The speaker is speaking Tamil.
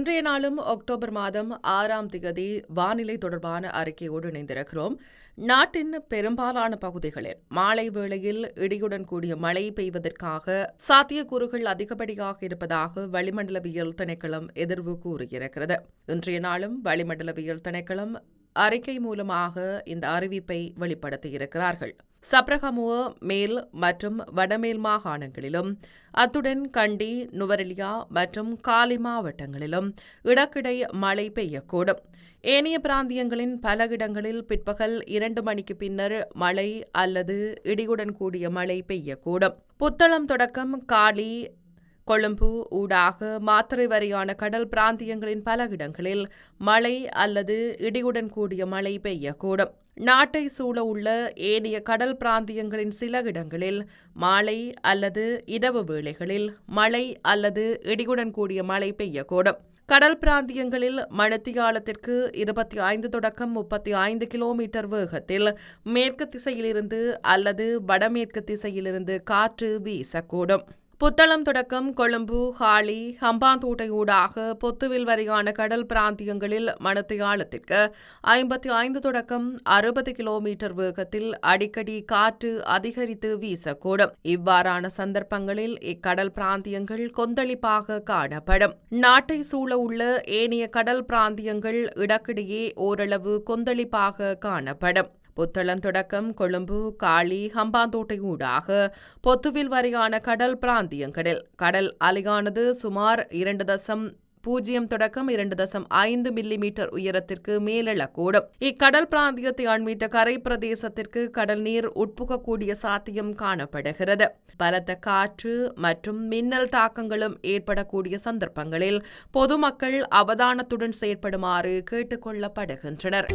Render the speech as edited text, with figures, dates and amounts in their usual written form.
இன்றைய நாளும் அக்டோபர் மாதம் 6ஆம் திகதி வானிலை தொடர்பான அறிக்கையோடு இணைந்திருக்கிறோம். நாட்டின் பெரும்பாலான பகுதிகளில் மாலை வேளையில் இடியுடன் கூடிய மழை பெய்வதற்காக சாத்தியக்கூறுகள் அதிகப்படியாக இருப்பதாக வளிமண்டலவியல் திணைக்களம் எதிர்வு கூறியிருக்கிறது. இன்றைய நாளும் வளிமண்டலவியல் திணைக்களம் அறிக்கை மூலமாக இந்த அறிவிப்பை வெளிப்படுத்தியிருக்கிறார்கள். சப்ரகமுவ மேல் மற்றும் வடமேல் மாகாணங்களிலும் அத்துடன் கண்டி, நுவரெலியா மற்றும் காலி மாவட்டங்களிலும் இடக்கிடை மழை பெய்யக்கூடும். ஏனைய பிராந்தியங்களின் பல இடங்களில் பிற்பகல் 2 மணிக்கு பின்னர் மழை அல்லது இடியுடன் கூடிய மழை பெய்யக்கூடும். புத்தளம் தொடக்கம் காலி, கொழும்பு ஊடாக மாத்தறை வரையான கடல் பிராந்தியங்களின் பல இடங்களில் மழை அல்லது இடியுடன் கூடிய மழை பெய்யக்கூடும். நாட்டை சூழ உள்ள ஏனைய கடல் பிராந்தியங்களின் சில இடங்களில் மாலை அல்லது இரவு வேளைகளில் மழை அல்லது இடியுடன் கூடிய மழை பெய்யக்கூடும். கடல் பிராந்தியங்களில் மணித்தியாலத்திற்கு 25 தொடக்கம் 35 கிலோமீட்டர் வேகத்தில் மேற்கு திசையிலிருந்து அல்லது வடமேற்கு திசையிலிருந்து காற்று வீசக்கூடும். புத்தளம் தொடக்கம் கொழும்பு, ஹாலி, ஹம்பாந்தோட்டை ஊடாக பொத்துவில் வரையான கடல் பிராந்தியங்களில் மணித்தியாலத்திற்கு 55 தொடக்கம் 60 கிலோமீட்டர் வேகத்தில் அடிக்கடி காற்று அதிகரித்து வீசக்கூடும். இவ்வாறான சந்தர்ப்பங்களில் இக்கடல் பிராந்தியங்கள் கொந்தளிப்பாக காணப்படும். நாட்டை சூழ உள்ள ஏனைய கடல் பிராந்தியங்கள் இடக்கிடையே ஓரளவு கொந்தளிப்பாக காணப்படும். புத்தளம் தொடக்கம் கொழும்பு, காலி, ஹம்பாந்தோட்டை ஊடாக பொத்துவில் வரையான கடல் பிராந்தியங்களில் கடல் அலையானது சுமார் 2.0 தொடக்கம் 2.5 மில்லிமீட்டர் உயரத்திற்கு மேலெழக்கூடும். இக்கடல் பிராந்தியத்தை அண்மித்த கரை பிரதேசத்திற்கு கடல் நீர் உட்புகக்கூடிய சாத்தியம் காணப்படுகிறது. பலத்த காற்று மற்றும் மின்னல் தாக்கங்களும் ஏற்படக்கூடிய சந்தர்ப்பங்களில் பொதுமக்கள் அவதானத்துடன் செயற்படுமாறு கேட்டுக் கொள்ளப்படுகின்றனர்.